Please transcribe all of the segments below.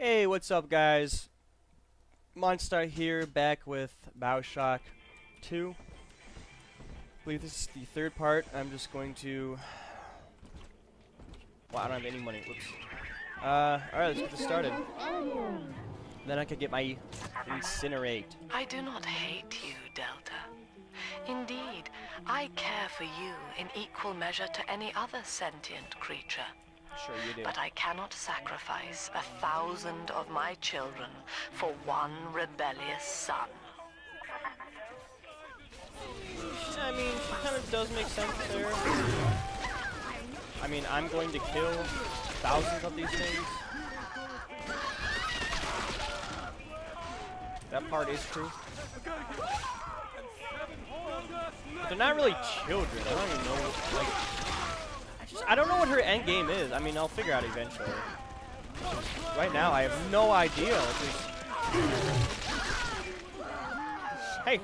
Hey, what's up, guys? Monstar here, back with Bioshock 2. I believe this is the third part. I'm just going to... Well, I don't have any money. Whoops. Alright, let's get this started. Then I could get my incinerate. I do not hate you, Delta. Indeed, I care for you in equal measure to any other sentient creature. Sure you do. But I cannot sacrifice 1,000 of my children for one rebellious son. I mean, she kind of does make sense there. I mean, I'm going to kill thousands of these things. That part is true. But they're not really children. I don't even know. Like, I don't know what her end game is. I mean, I'll figure out eventually. Right now, I have no idea. Hey.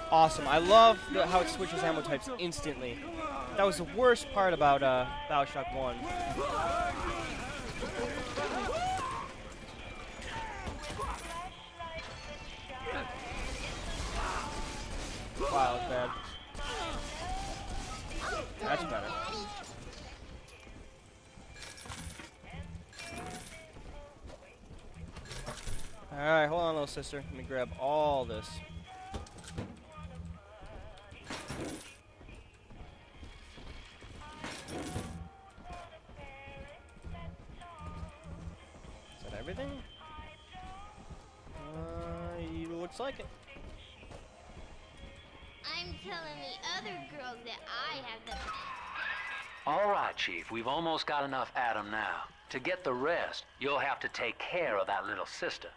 Awesome. I love how it switches ammo types instantly. That was the worst part about Bioshock 1. Wow, that's bad. That's better. Alright, hold on, little sister. Let me grab all this. Is that everything? Looks like it. I'm telling the other girls that I have the... All right, Chief, we've almost got enough Adam now. To get the rest, you'll have to take care of that little sister.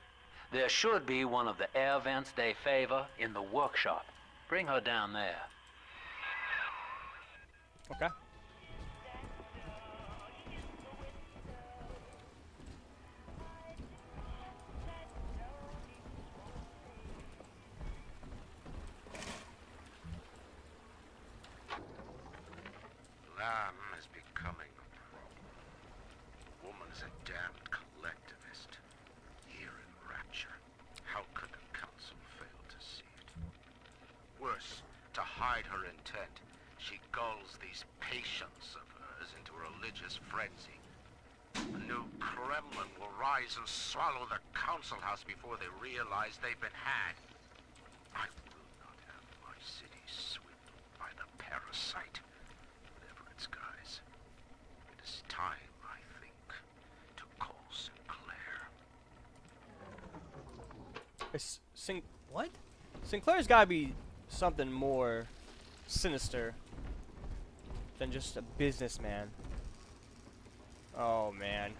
There should be one of the air vents they favor in the workshop. Bring her down there. Okay. Lamb is becoming a problem. Woman's a damned collectivist. Here in Rapture, how could the council fail to see it? Worse, to hide her intent, she gulls these patients of hers into a religious frenzy. A new Kremlin will rise and swallow the council house before they realize they've been had. I will not have my city swindled by the parasite. Guys, it is time, I think, to call Sinclair. What? Sinclair's gotta be something more sinister than just a businessman. Oh, man.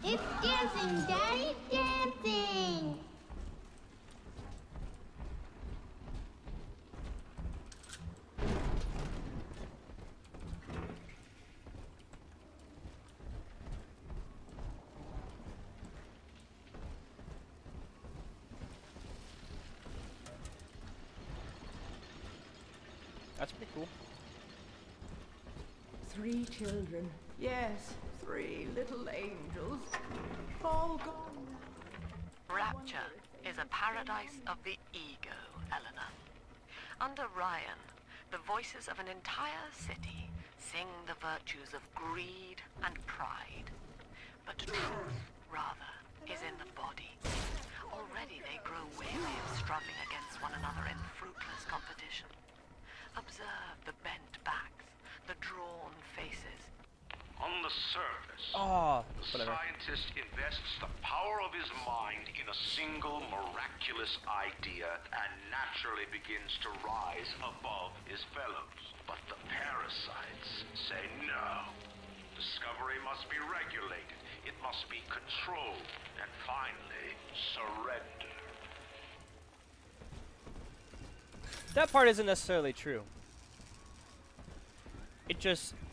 It's dancing, Daddy, dancing! That's pretty cool. 3 children. Yes, 3 little angels. All gone. Rapture is a paradise of the ego, Eleanor. Under Ryan, the voices of an entire city sing the virtues of greed and pride. But truth, rather, is in the body. Already they grow weary of struggling against one another in fruitless competition. Observe the bent backs, the drawn faces. On the surface, the whatever. scientist invests the power of his mind in a single miraculous idea and naturally begins to rise above his fellows. But the parasites say no. Discovery must be regulated. it must be control, and finally, surrender. That part isn't necessarily true.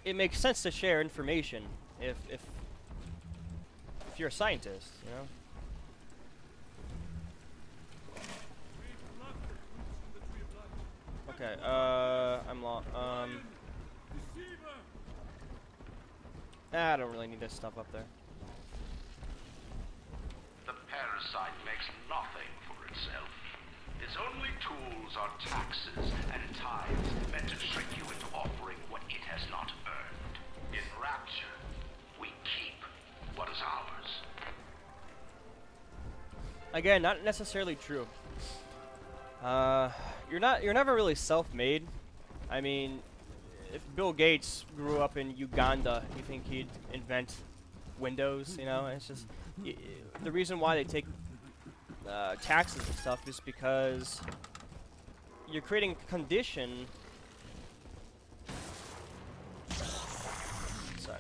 It makes sense to share information if you're a scientist, you know? Okay, I'm lost. I don't really need this stuff up there. The parasite makes nothing for itself. Its only tools are taxes and tithes meant to trick you into offering what it has not earned. In Rapture, we keep what is ours. Again, not necessarily true. You're never really self-made. I mean, if Bill Gates grew up in Uganda, you think he'd invent Windows? You know, it's just the reason why they take taxes and stuff is because you're creating a condition. Sorry,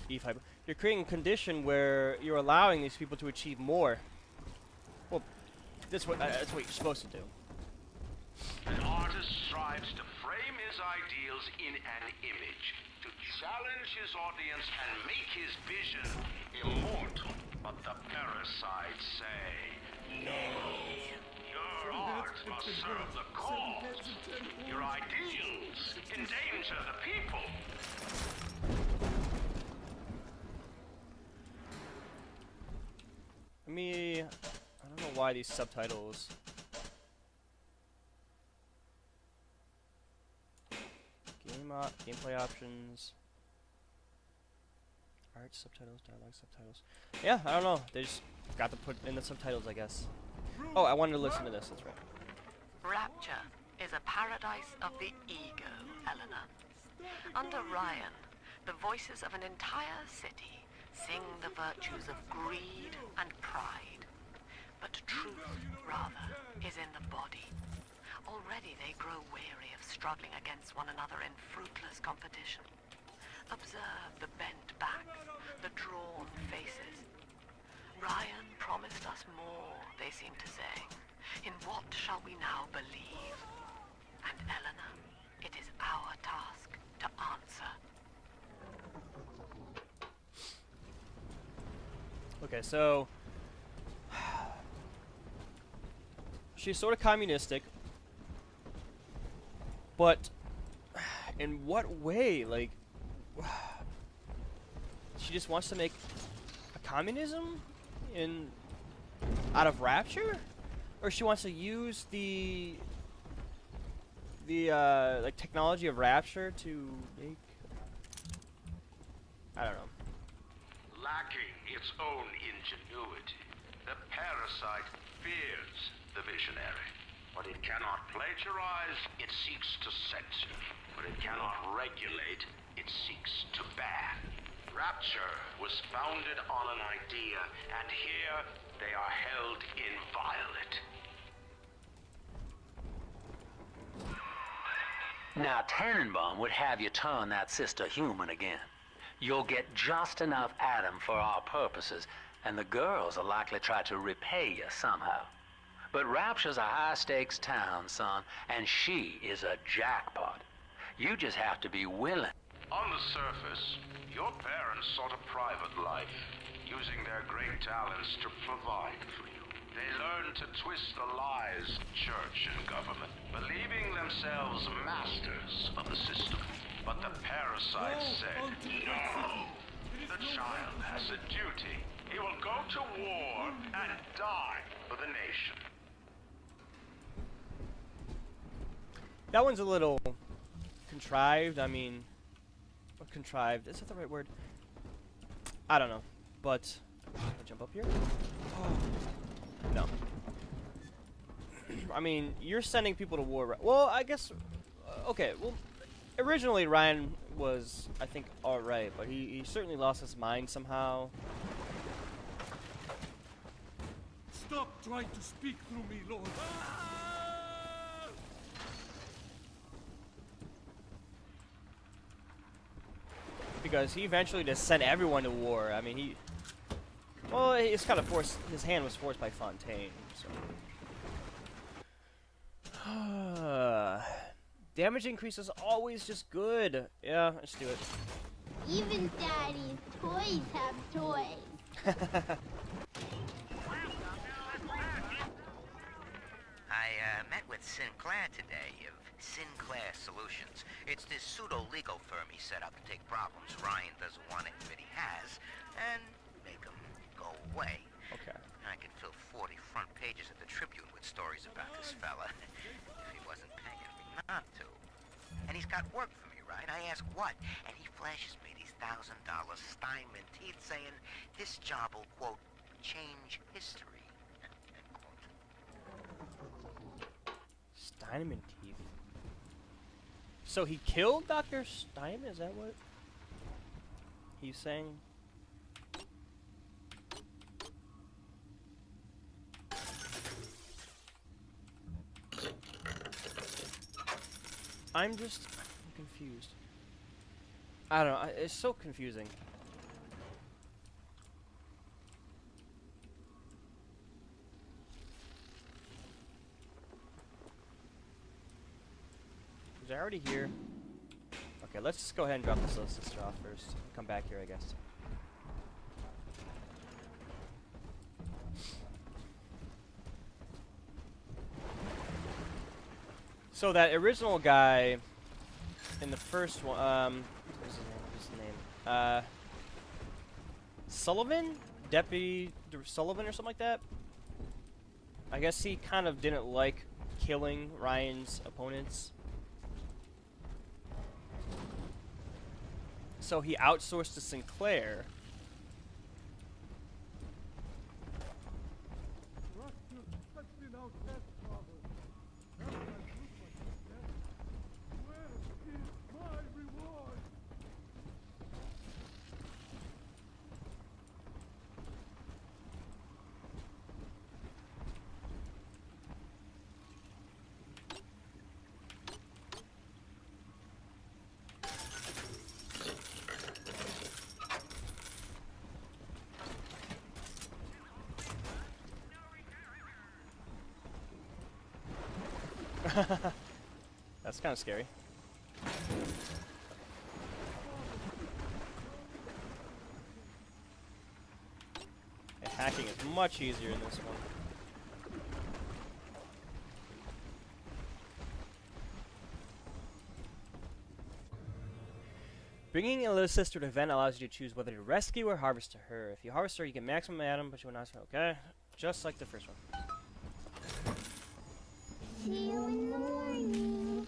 E5. You're creating a condition where you're allowing these people to achieve more. Well, that's what you're supposed to do. An artist strives to frame his ideals in an image, to challenge his audience and make his vision immortal. But the parasites say, no. Your art must serve the cause. Your ideals endanger the people. I don't know why these subtitles. Gameplay options. Art subtitles, dialogue subtitles. Yeah, I don't know. They just got to put in the subtitles, I guess. Oh, I wanted to listen to this. That's right. Rapture is a paradise of the ego, Eleanor. Under Ryan, the voices of an entire city sing the virtues of greed and pride. But truth, rather, is in the body. Already they grow weary of struggling against one another in fruitless competition. Observe the bent backs, the drawn faces. Ryan promised us more, they seem to say. In what shall we now believe? And Eleanor, it is our task to answer. Okay, so she's sort of communistic, but in what way? Like, she just wants to make a communism out of Rapture, or she wants to use the like technology of Rapture to make, I don't know. Lacking its own ingenuity, the parasite fears the visionary. What it cannot plagiarize, it seeks to censor. What it cannot regulate, it seeks to ban. Rapture was founded on an idea, and here they are held inviolate. Now, Tannenbaum would have you turn that sister human again. You'll get just enough Adam for our purposes, and the girls will likely try to repay you somehow. But Rapture's a high-stakes town, son, and she is a jackpot. You just have to be willing. On the surface, your parents sought a private life, using their great talents to provide for you. They learned to twist the lies of church and government, believing themselves masters of the system. But the parasite said, no, the child has a duty. He will go to war and die for the nation. That one's a little contrived. I mean, what contrived? Is that the right word? I don't know. But, can I jump up here? Oh. No. I mean, you're sending people to war. Well, I guess, okay, well, originally Ryan was, I think, alright, but he certainly lost his mind somehow. Stop trying to speak through me, Lord. Because he eventually just sent everyone to war. I mean, Well, it's kind of forced. His hand was forced by Fontaine. So. Damage increase is always just good. Yeah, let's do it. Even Daddy's toys have toys. I met with Sinclair today of Sinclair Solutions. It's this pseudo-legal firm he set up to take problems Ryan doesn't want to admit he has and make them go away. Okay. I could fill 40 front pages of the Tribune with stories about this fella if he wasn't paying me not to. And he's got work for me, right? I ask what? And he flashes me these $1,000 Steinman teeth saying this job will, quote, change history, end quote. Steinman teeth. So he killed Dr. Steinman? Is that what he's saying? I'm confused. I don't know. It's so confusing. Was I already here? Okay, let's just go ahead and drop this little sister off first. Come back here, I guess. So that original guy in the first one, what's his name? Sullivan? Deputy Sullivan or something like that? I guess he kind of didn't like killing Ryan's opponents. So he outsourced to Sinclair. That's kind of scary. And hacking is much easier in this one. Bringing a little sister to an event allows you to choose whether to rescue or harvest her. If you harvest her, you get maximum Adam, but you will not. Okay, just like the first one. See you in the morning.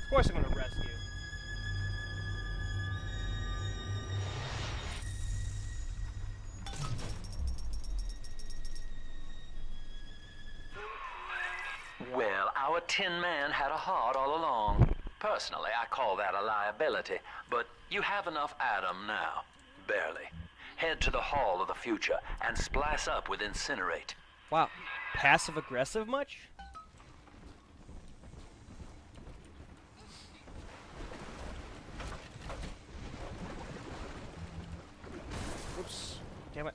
Of course I'm gonna rescue. Well, our Tin Man had a heart all along. Personally, I call that a liability, but you have enough Adam now. Barely. Head to the Hall of the Future and splice up with Incinerate. Wow, passive aggressive much? Oops, damn it.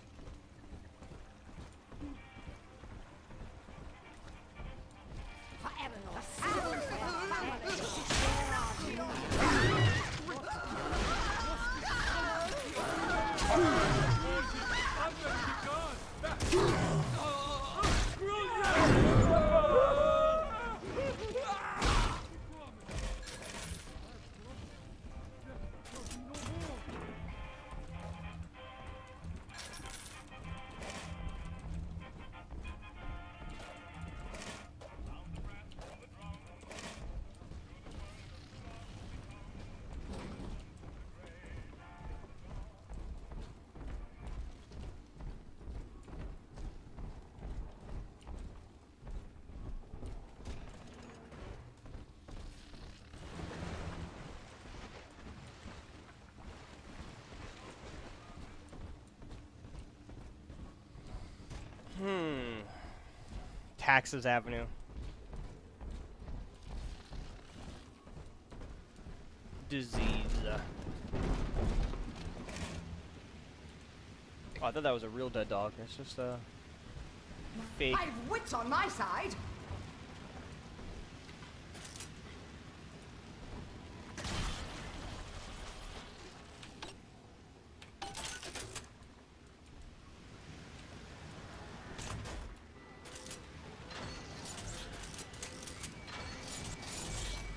Taxes Avenue. Disease. Oh, I thought that was a real dead dog. It's just a fake. I have wits on my side.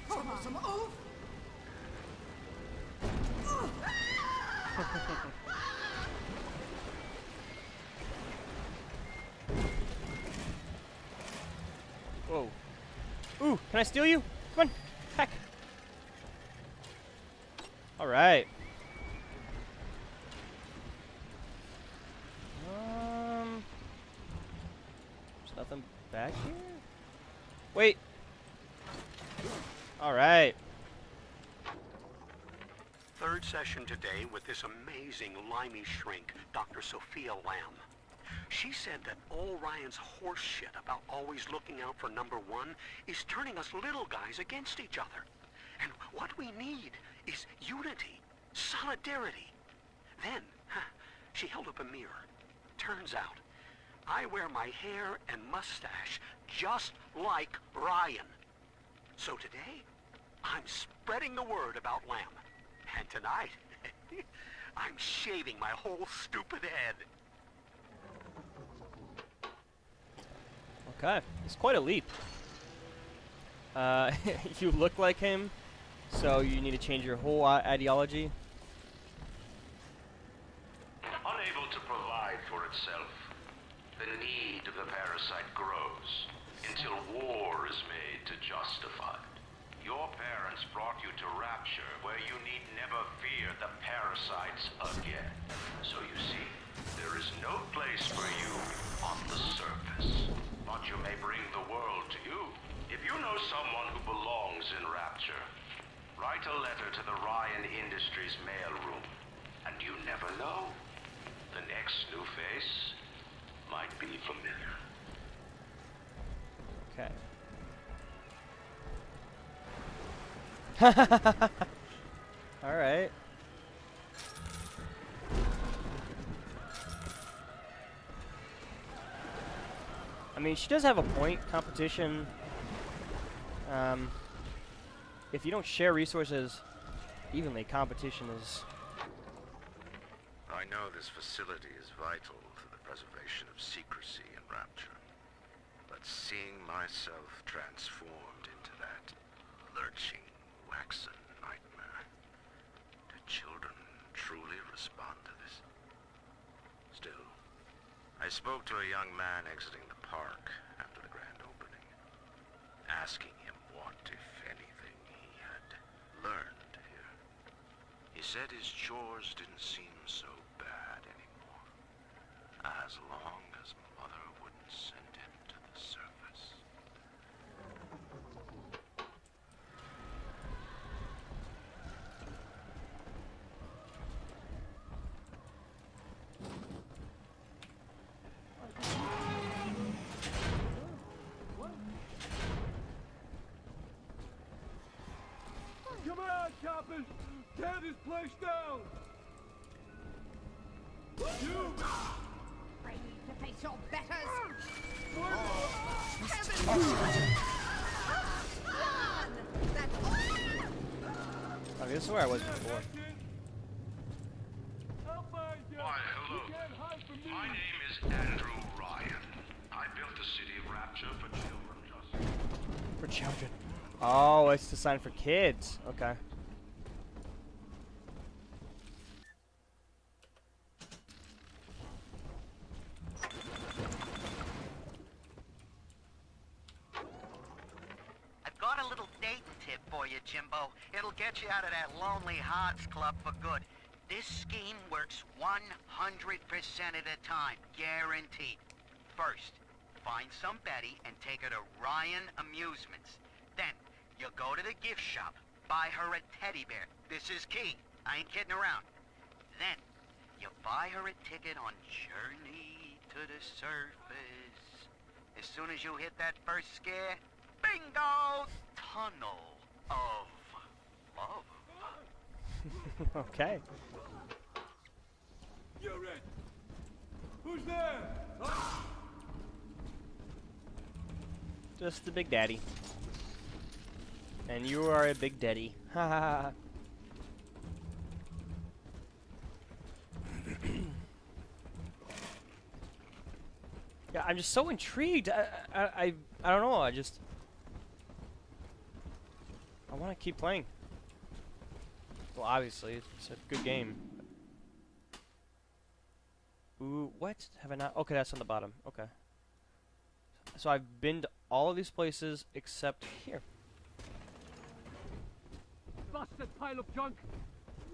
Troublesome oaf. Whoa. Ooh, can I steal you? Come on. Heck. Alright. There's nothing back here? Wait. Alright. Third session today with this amazing limey shrink, Dr. Sophia Lamb. She said that all Ryan's horse shit about always looking out for number one is turning us little guys against each other. And what we need is unity, solidarity. Then, she held up a mirror. Turns out, I wear my hair and mustache just like Ryan. So today, I'm spreading the word about Lamb. And tonight, I'm shaving my whole stupid head. Okay, it's quite a leap. You look like him, so you need to change your whole ideology. Unable to provide for itself, the need of the parasite grows until war is made to justify it. Your parents brought you to Rapture, where you need never fear the parasites again. So you see, there is no place for you on the surface. But you may bring the world to you. If you know someone who belongs in Rapture, write a letter to the Ryan Industries mailroom. And you never know. The next new face might be familiar. Okay. Alright. I mean, she does have a point. Competition. If you don't share resources evenly, competition is... I know this facility is vital to the preservation of secrecy in Rapture. But seeing myself transformed into that lurching, waxen nightmare, do children truly respond to this? Still, I spoke to a young man exiting the park after the grand opening, asking him what, if anything, he had learned here. He said his chores didn't seem so bad anymore, as long as Mother wouldn't send him to the surface. Come on, Coppin! Tear this place down! You! Ready to face your betters. Okay, this is where I was before. Why, hello. My name is Andrew Ryan. I built the city of Rapture for children just... For children. Oh, it's designed for kids. Okay. I've got a little dating tip for you, Jimbo. It'll get you out of that Lonely Hearts Club for good. This scheme works 100% of the time, guaranteed. First, find some Betty and take her to Ryan Amusements. Then, you go to the gift shop, buy her a teddy bear. This is key. I ain't kidding around. Then, you buy her a ticket on Journey to the Surface. As soon as you hit that first scare, bingo! Tunnel of love. Okay. You're it! Who's there? Just the Big Daddy. And you are a Big Daddy. Ha ha ha. Yeah, I'm just so intrigued. I don't know. I want to keep playing. Well, obviously, it's a good game. Ooh, what? Have I not? Okay, that's on the bottom. Okay. So I've been to all of these places except here. Busted pile of junk.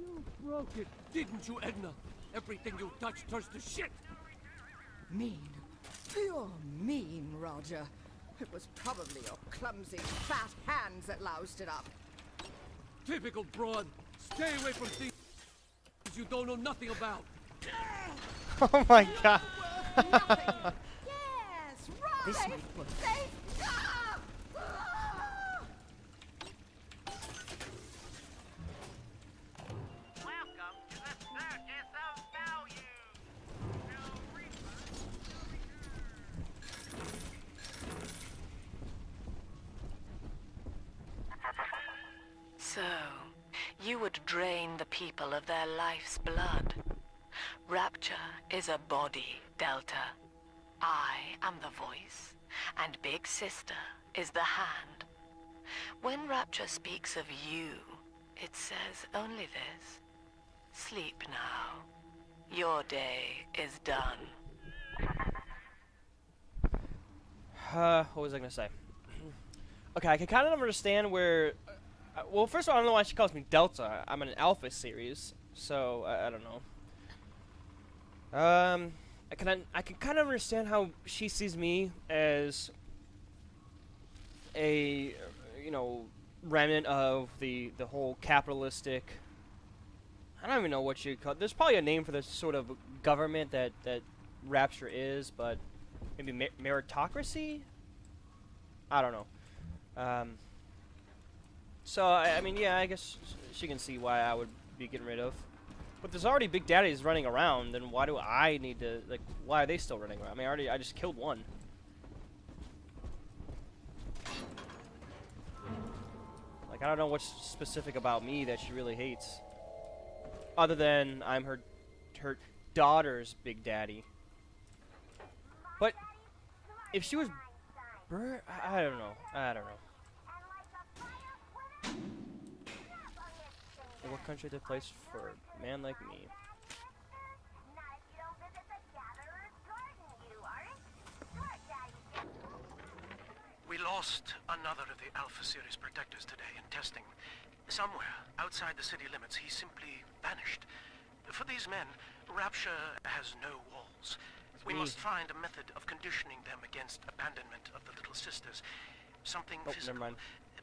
You broke it, didn't you, Edna? Everything you touch turns to shit. Mean. Pure mean, Roger. It was probably your clumsy, fat hands that loused it up. Typical broad. Stay away from things you don't know nothing about. Oh my god. Nothing. Yes, right. This might work. Say stop! Welcome to the Circus of Value. So, you would drain the people of their life's blood. Rapture is a body, Delta. I am the voice, and Big Sister is the hand. When Rapture speaks of you, it says only this. Sleep now. Your day is done. What was I gonna say? Okay, I can kind of understand where. Well, first of all, I don't know why she calls me Delta. I'm in an Alpha series, so I don't know. I can kind of understand how she sees me as a, you know, remnant of the whole capitalistic. I don't even know what you'd call it. There's probably a name for this sort of government that Rapture is, but maybe meritocracy. I don't know. So I mean, yeah, I guess she can see why I would be getting rid of. But there's already Big Daddies running around, then why do I need to, like, why are they still running around? I mean, I just killed one. Like, I don't know what's specific about me that she really hates. Other than I'm her daughter's Big Daddy. But if she was I don't know. In what country they place for a man like me? We lost another of the Alpha Series protectors today in testing. Somewhere outside the city limits, he simply vanished. For these men, Rapture has no walls. We must find a method of conditioning them against abandonment of the Little Sisters. Something physical,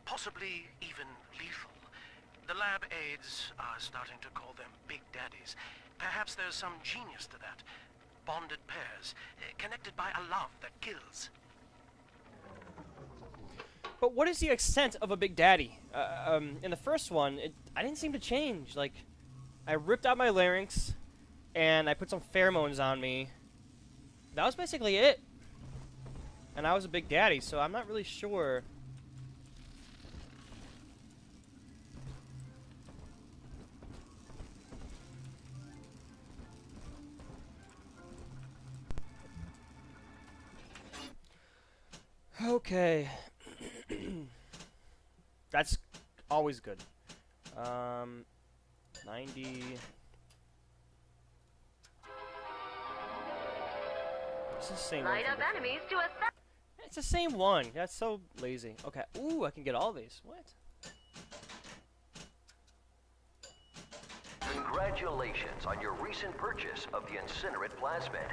possibly even lethal. The lab aides are starting to call them Big Daddies. Perhaps there's some genius to that. Bonded pairs, connected by a love that kills. But what is the extent of a Big Daddy? In the first one, I didn't seem to change. Like, I ripped out my larynx, and I put some pheromones on me. That was basically it. And I was a Big Daddy, so I'm not really sure. Okay. That's always good. 90. It's the same one. Light up enemies to a It's the same one. That's so lazy. Okay. Ooh, I can get all these. What? Congratulations on your recent purchase of the incinerate plasmid.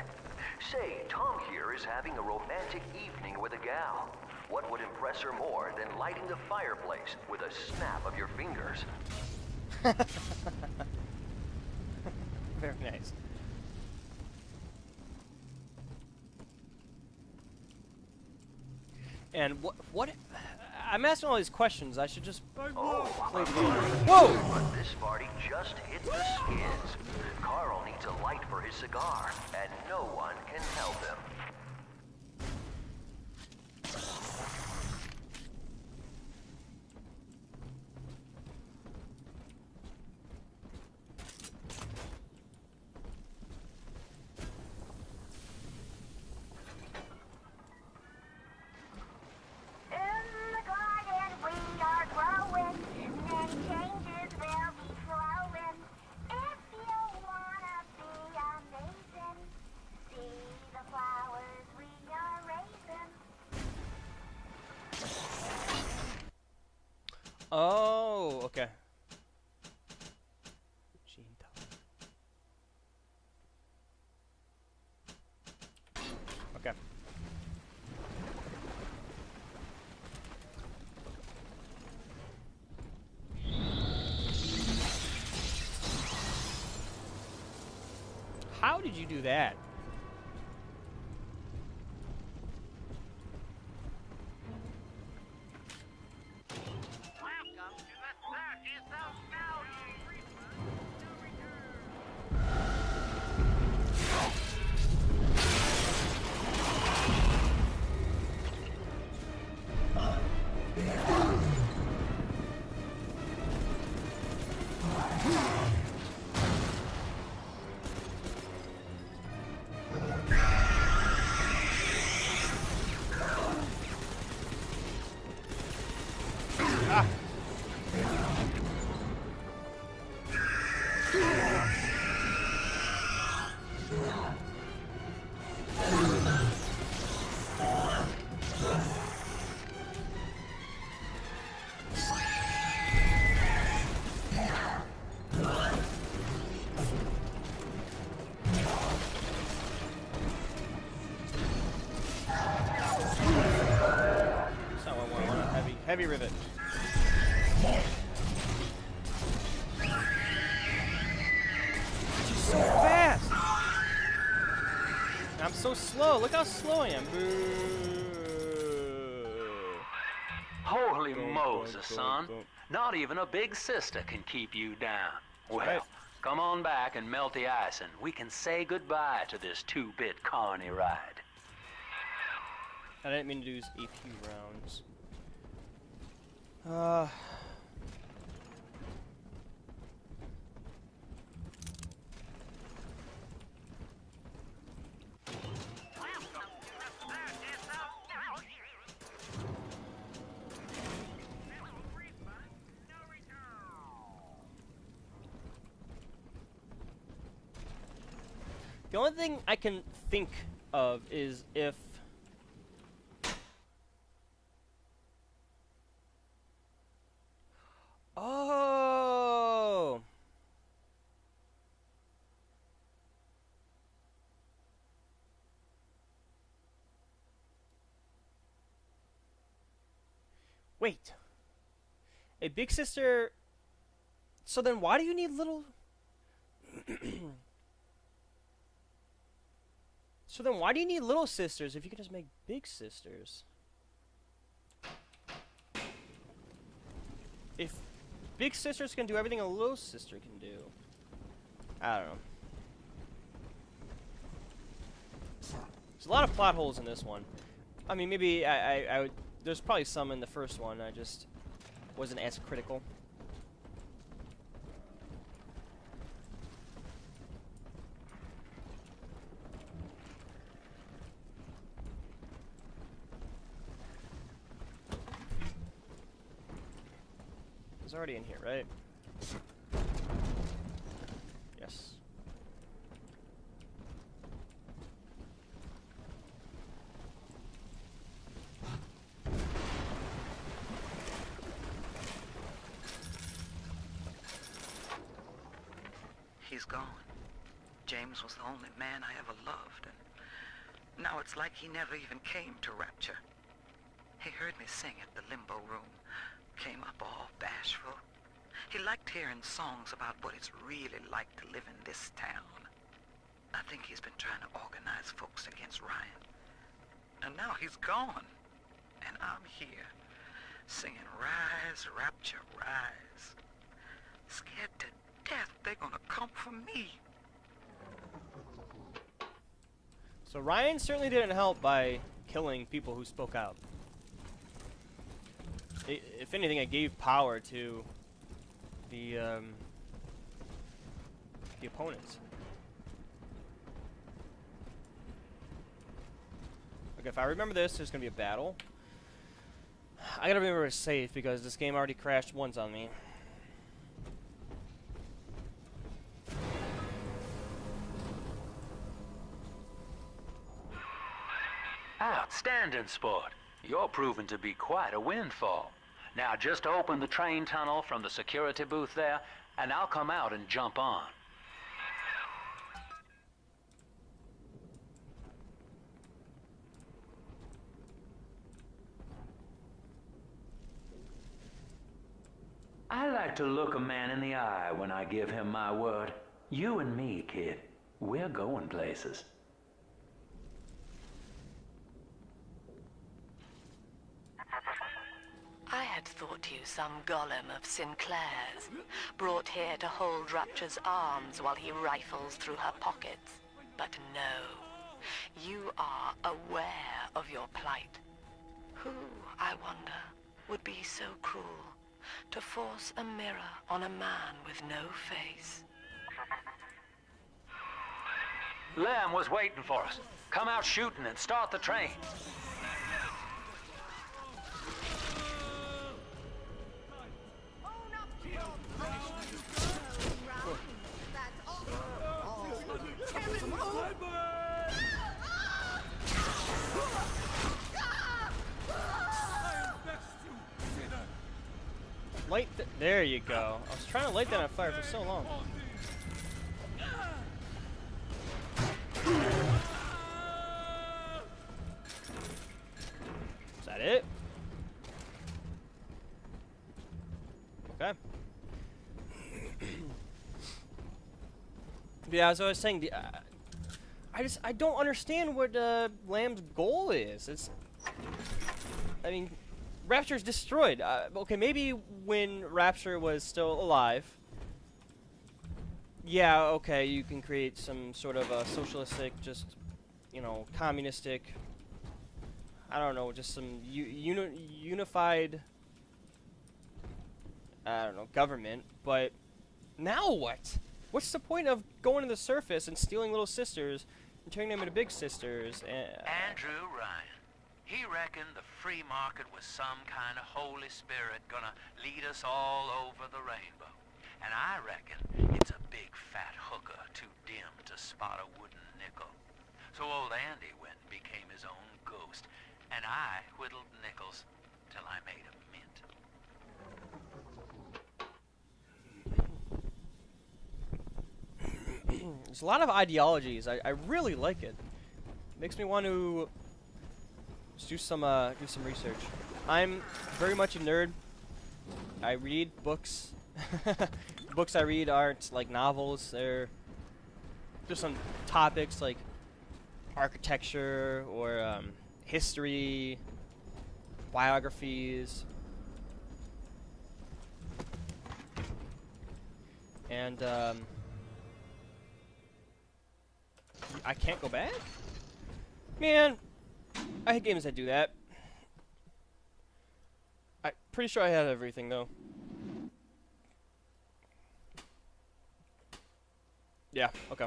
Say, Tom here is having a romantic evening with a gal. What would impress her more than lighting the fireplace with a snap of your fingers? Very nice. And what? I'm asking all these questions. I should just play the game. Whoa! But this party just hit the skids. Carl needs a light for his his cigar, and no one can help him. Oh, okay. Okay. How did you do that? Heavy rivet. She's so fast. I'm so slow. Look how slow I am. Boo. Holy Moses, son. Not even a big sister can keep you down. Well, right. Come on back and melt the ice and we can say goodbye to this two-bit carny ride. I didn't mean to do AP rounds. The only thing I can think of is if oh, wait, a big sister. So then why do you need little So then why do you need little sisters if you can just make big sisters? If big sisters can do everything a little sister can do. I don't know. There's a lot of plot holes in this one. I mean, maybe I would... There's probably some in the first one. I just wasn't as critical. It's already in here, right? Yes. He's gone. James was the only man I ever loved, and now it's like he never even came to Rapture. He heard me sing at the limbo room, came up all bashful. He liked hearing songs about what it's really like to live in this town. I think he's been trying to organize folks against Ryan. And now he's gone, and I'm here, singing Rise, Rapture, Rise. Scared to death they're gonna come for me. So Ryan certainly didn't help by killing people who spoke out. If anything, it gave power to the opponents. Okay, if I remember this, there's gonna be a battle. I gotta remember it's safe because this game already crashed once on me. Outstanding, sport. You're proving to be quite a windfall. Now just open the train tunnel from the security booth there, and I'll come out and jump on. I like to look a man in the eye when I give him my word. You and me, kid, we're going places. I had thought you some golem of Sinclair's, brought here to hold Rapture's arms while he rifles through her pockets. But no, you are aware of your plight. Who, I wonder, would be so cruel to force a mirror on a man with no face? Lamb was waiting for us. Come out shooting and start the train. Light there you go. I was trying to light that on fire for so long. Is that it? Okay. Yeah, as I was saying, I don't understand what Lamb's goal is. I mean, Rapture's destroyed. Okay, maybe when Rapture was still alive. Yeah, okay, you can create some sort of a socialistic, just, you know, communistic, I don't know, just some unified, I don't know, government. But now what? What's the point of going to the surface and stealing little sisters and turning them into big sisters? Andrew Ryan. He reckoned the free market was some kind of Holy Spirit gonna lead us all over the rainbow. And I reckon it's a big fat hooker too dim to spot a wooden nickel. So old Andy went and became his own ghost, and I whittled nickels till I made a mint. There's a lot of ideologies. I really like it. Makes me want to do some research. I'm very much a nerd. I read books. The books I read aren't like novels. They're just on topics like architecture or history, biographies, and I can't go back? Man, I hate games that do that. I'm pretty sure I had everything though. Yeah, okay.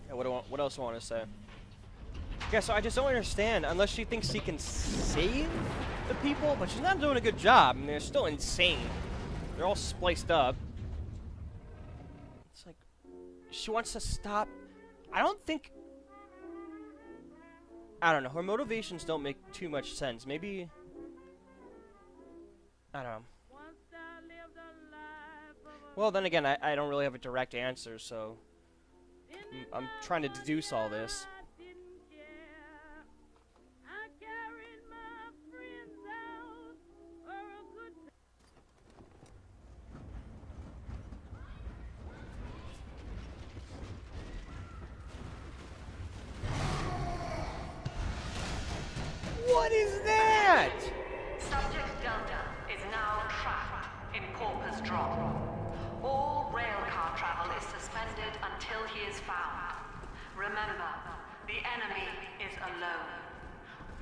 Yeah, what else do I want to say? Yeah, so I just don't understand, unless she thinks she can save the people, but she's not doing a good job. I mean, they're still insane. They're all spliced up. It's like, she wants to stop. I don't know, her motivations don't make too much sense. Maybe, I don't know. Well, then again, I don't really have a direct answer, so I'm trying to deduce all this. What is that? Subject Delta is now trapped in Pauper's Drop.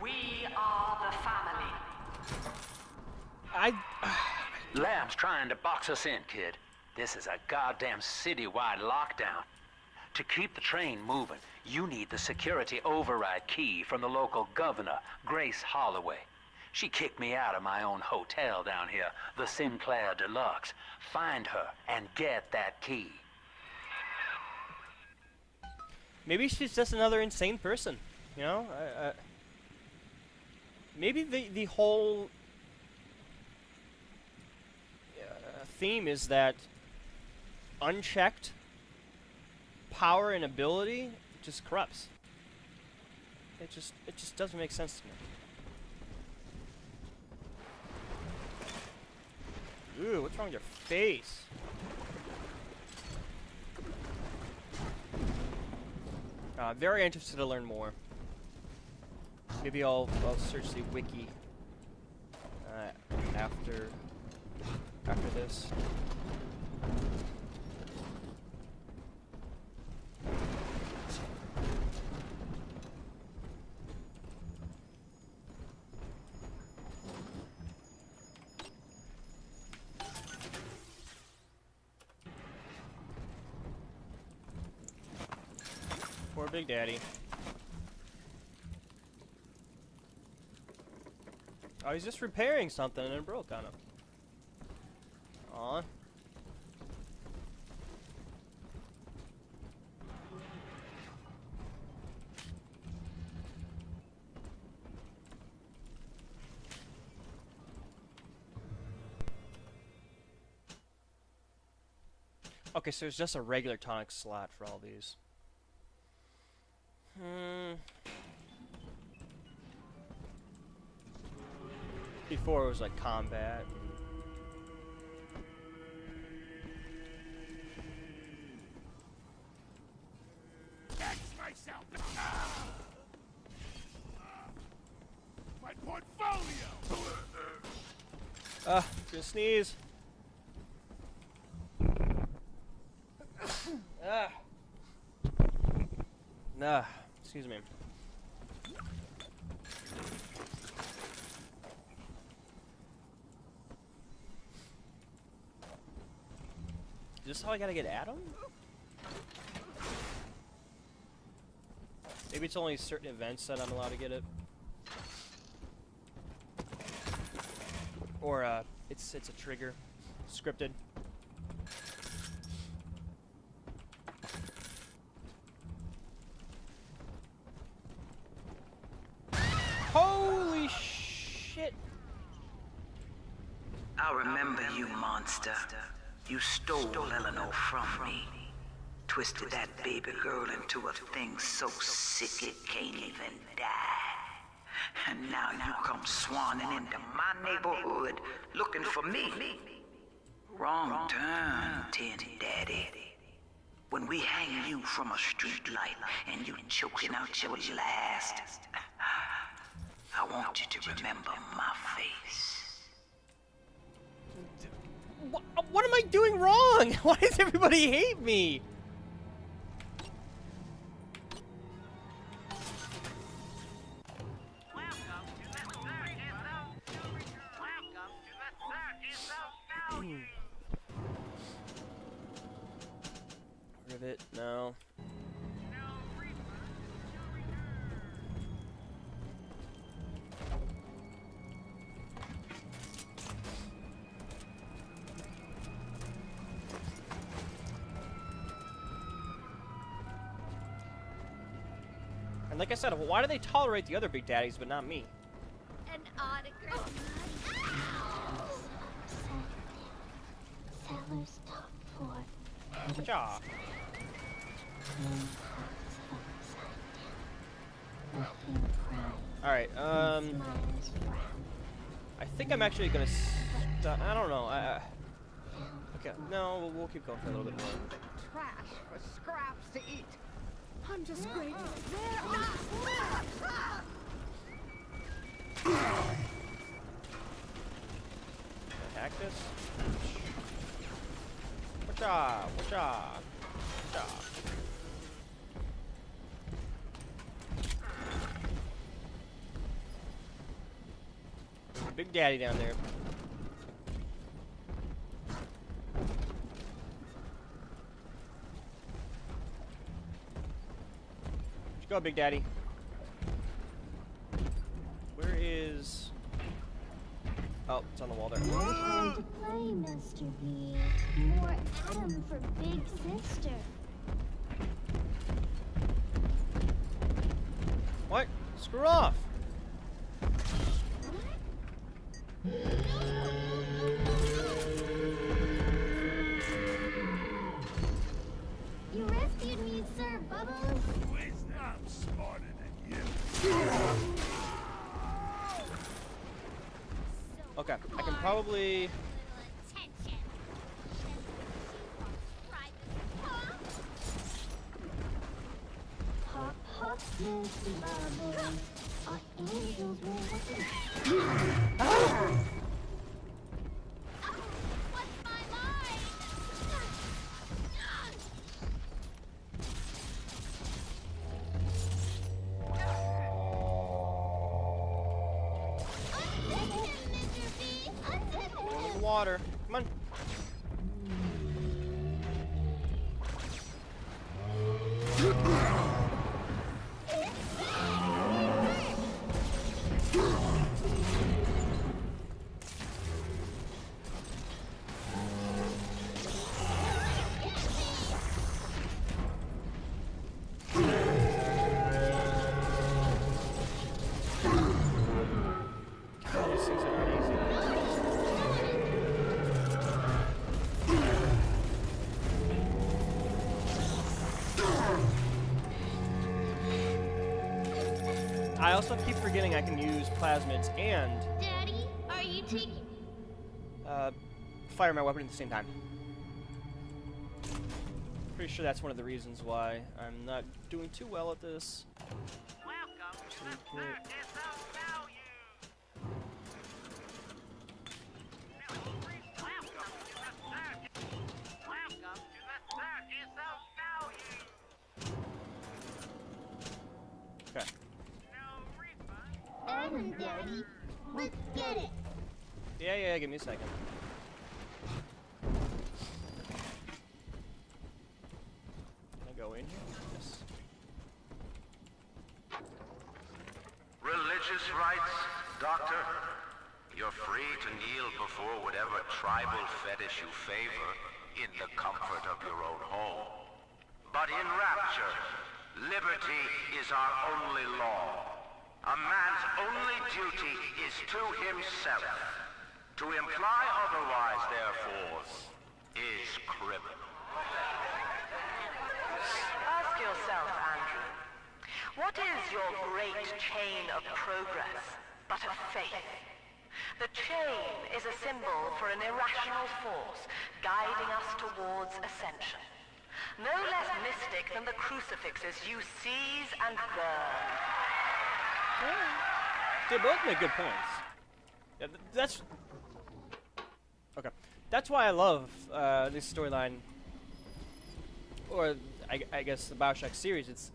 We are the family. Lamb's trying to box us in, kid. This is a goddamn citywide lockdown. To keep the train moving, you need the security override key from the local governor, Grace Holloway. She kicked me out of my own hotel down here, the Sinclair Deluxe. Find her and get that key. Maybe she's just another insane person, you know? Maybe the whole theme is that unchecked power and ability just corrupts. It just doesn't make sense to me. Ooh, what's wrong with your face? Very interested to learn more. Maybe I'll search the wiki after this. Poor Big Daddy. Oh, he's just repairing something and it broke on him. Aw. Okay, so there's just a regular tonic slot for all these. Before it was like combat. Catch myself! My portfolio! Gonna sneeze. Nah, excuse me. Is this how I gotta get Adam? Maybe it's only certain events that I'm allowed to get it. Or it's a trigger. Scripted. Holy shit! I remember you, monster. You stole Eleanor from me. Twisted that baby girl into a thing so sick it can't even die. And now you come swanning into my neighborhood looking for me. Wrong turn, Tin Daddy. When we hang you from a street light and you choking out your last, I want you to remember my face. What am I doing wrong? Why does everybody hate me? Rivet, no. And like I said, why do they tolerate the other Big Daddies but not me? An autograph. Seller's top floor. Good job. Alright, I think I'm actually gonna I don't know, okay, no, we'll keep going for a little bit more. Trash for scraps to eat. I'm just grateful. Hack this. Watch out! Watch out! Watch out! Big Daddy down there. Let's go, Big Daddy. Where is... Oh, it's on the wall there. More time to play, Mr. B. More Adam for Big Sister. What? Screw off! You rescued me, Sir Bubbles. I'm smarter than you. Okay, I can probably... Hop, hop, Mr. Bubbles. Our angels will what's my line? Go in the water. Come on. God, these things are not easy. I also keep forgetting I can use plasmids and Daddy, are you taking... fire my weapon at the same time. Pretty sure that's one of the reasons why I'm not doing too well at this. Welcome to the circus of value. Welcome to the circus. Welcome to the circus of value. Okay. No refund. Adam, Daddy, let's get it. Yeah, give me a second. Can I go in here? Yes. Religious rites, Doctor? You're free to kneel before whatever tribal fetish you favor in the comfort of your own home. But in Rapture, liberty is our only law. A man's only duty is to himself. To imply otherwise, therefore, is criminal. Ask yourself, Andrew, what is your great chain of progress but a faith? The chain is a symbol for an irrational force guiding us towards ascension. No less mystic than the crucifixes you seize and burn. They both make good points. Yeah, that's... Okay. That's why I love this storyline, or I guess the Bioshock series. It's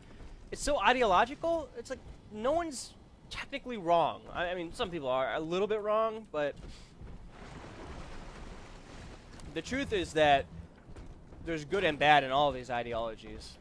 so ideological. It's like no one's technically wrong. I mean, some people are a little bit wrong, but the truth is that there's good and bad in all of these ideologies.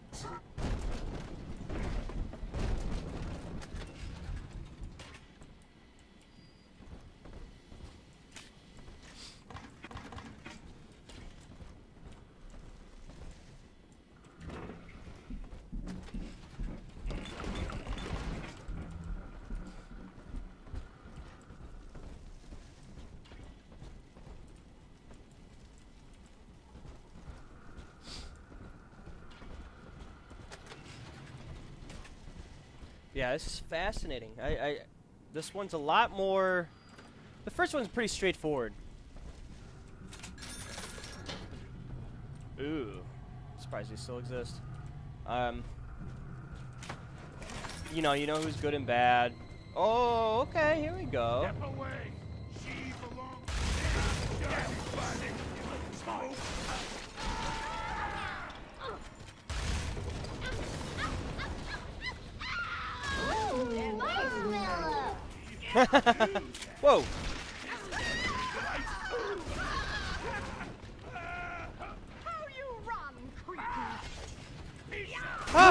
Yeah, this is fascinating. This one's a lot more... The first one's pretty straightforward. Ooh. Surprised these still exist. You know who's good and bad. Oh, okay, here we go. Step away. She belongs to everybody. Smoke. Marshmallow! Whoa. This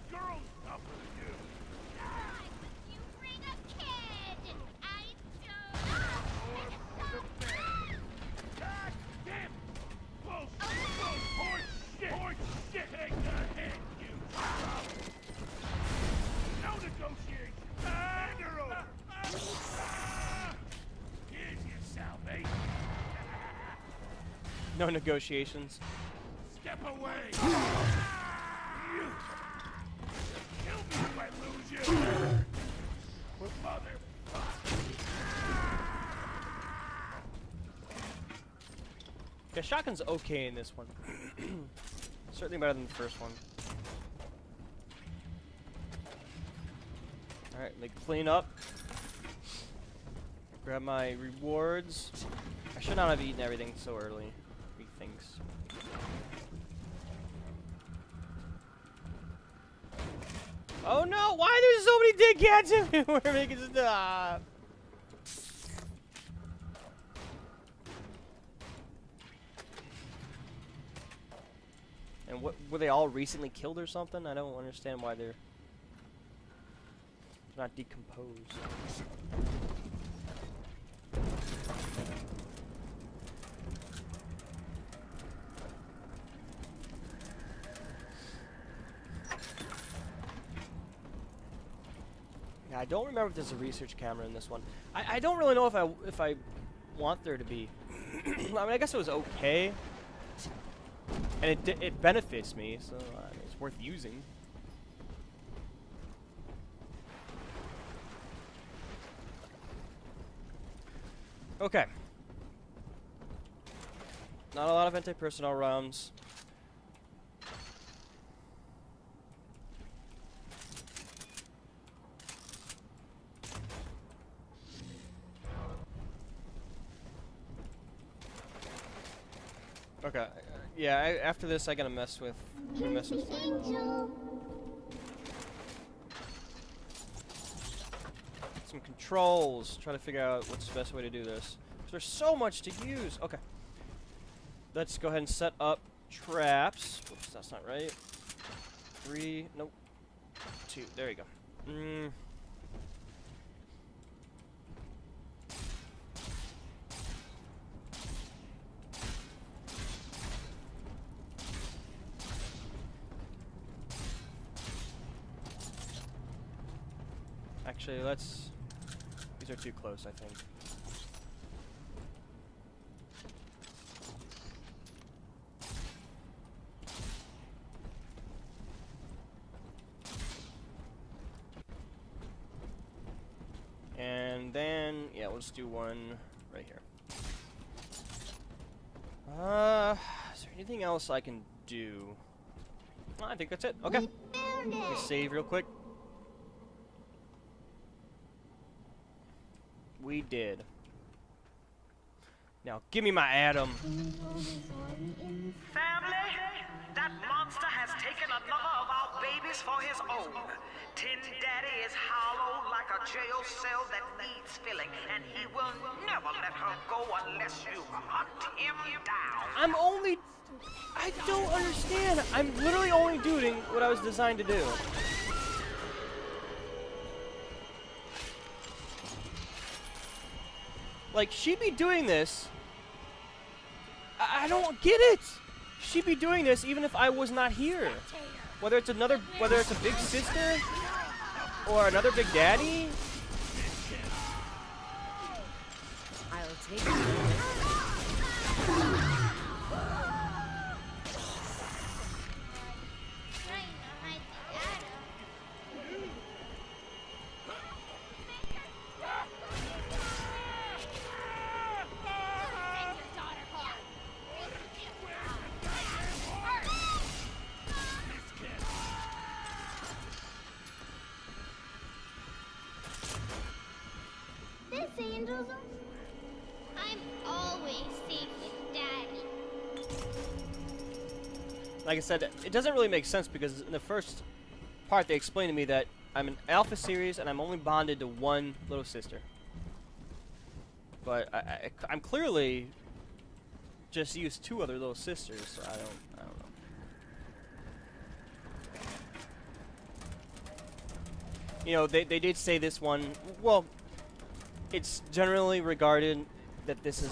girl's tougher than you. You bring a kid. I God damn! Horse shit! Take the hit, you scrub! No negotiation! Hand her over! Here's your salvation! No negotiations. Step away! Kill me if I lose you! Motherfucker! Yeah, shotgun's okay in this one. Certainly better than the first one. Alright, let me clean up. Grab my rewards. I should not have eaten everything so early. Methinks. Oh no! Why there's so many dead cats everywhere? Make it stop. And what were they all recently killed or something? I don't understand why they're not decomposed. Yeah, I don't remember if there's a research camera in this one. I don't really know if I want there to be. I mean, I guess it was okay. And it benefits me, so it's worth using. Okay. Not a lot of anti-personnel rounds. Okay. Yeah, after this, I gotta mess with. Angel. Some controls. Try to figure out what's the best way to do this. 'Cause there's so much to use. Okay. Let's go ahead and set up traps. Whoops, that's not right. 3. Nope. 2. There you go. Actually, let's... These are too close, I think. And then, yeah, we'll just do one right here. Is there anything else I can do? Oh, I think that's it. Okay. Let me save real quick. We did. Now, give me my Adam. Family, that monster has taken another of our babies for his own. Tin Daddy is hollow like a jail cell that needs filling, and he will never let her go unless you hunt him down. I'm only... I don't understand. I'm literally only doing what I was designed to do. Like, she'd be doing this. I don't get it. She'd be doing this even if I was not here. Whether it's a big sister or another big daddy. I'll take it. Angels, I'm always safe with Daddy. Like I said, it doesn't really make sense because in the first part they explained to me that I'm an alpha series and I'm only bonded to one little sister. But I'm clearly just used 2 other little sisters, so I don't know. You know, they did say this one. Well, it's generally regarded that this is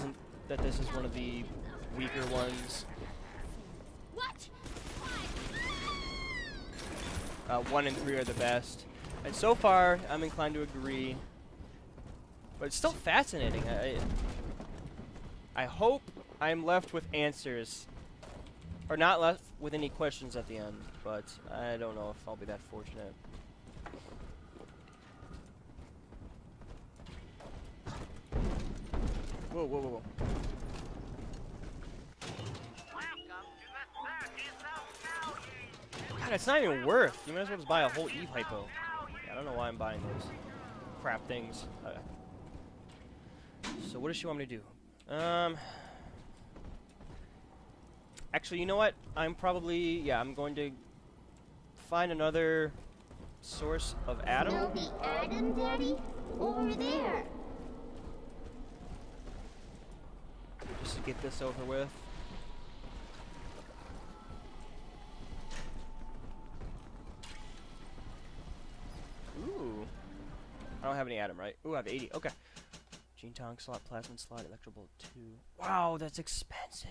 one of the weaker ones. What? 1 and 3 are the best, and so far I'm inclined to agree. But it's still fascinating. I hope I'm left with answers, or not left with any questions at the end. But I don't know if I'll be that fortunate. Whoa, whoa, whoa, whoa. God, it's not even worth. You might as well just buy a whole Eve hypo. I don't know why I'm buying those crap things. So what does she want me to do? Actually, you know what? I'm going to find another source of Adam. There'll be Adam, Daddy, over there. Just to get this over with. Ooh. I don't have any Adam, right? Ooh, I have 80. Okay. Gene Tong slot, plasmid slot, electrical 2. Wow, that's expensive.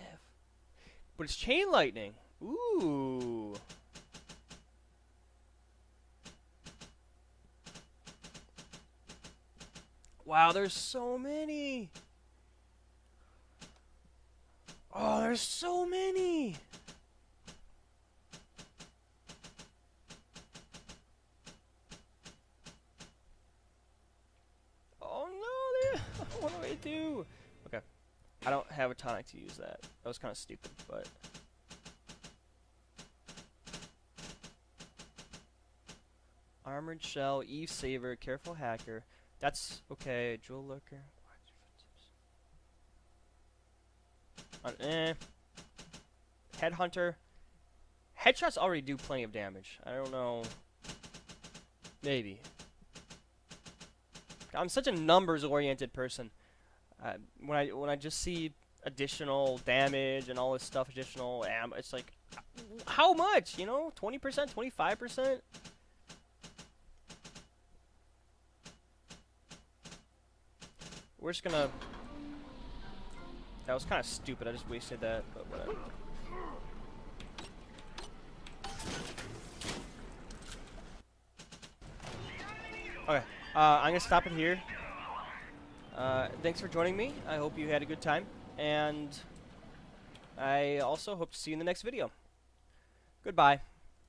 But it's chain lightning. Ooh. Wow, there's so many. Oh, there's so many. Oh no, what do I do? Okay. I don't have a tonic to use that. That was kind of stupid, but... Armored Shell, Eve Saver, Careful Hacker. That's okay. Jewel Lurker. Headhunter. Headshots already do plenty of damage. I don't know. Maybe. I'm such a numbers-oriented person. When I just see additional damage and all this stuff, additional ammo, it's like, how much? You know, 20%, 25%. We're just gonna. That was kind of stupid. I just wasted that, but whatever. Okay, I'm gonna stop it here. Thanks for joining me. I hope you had a good time, and I also hope to see you in the next video. Goodbye.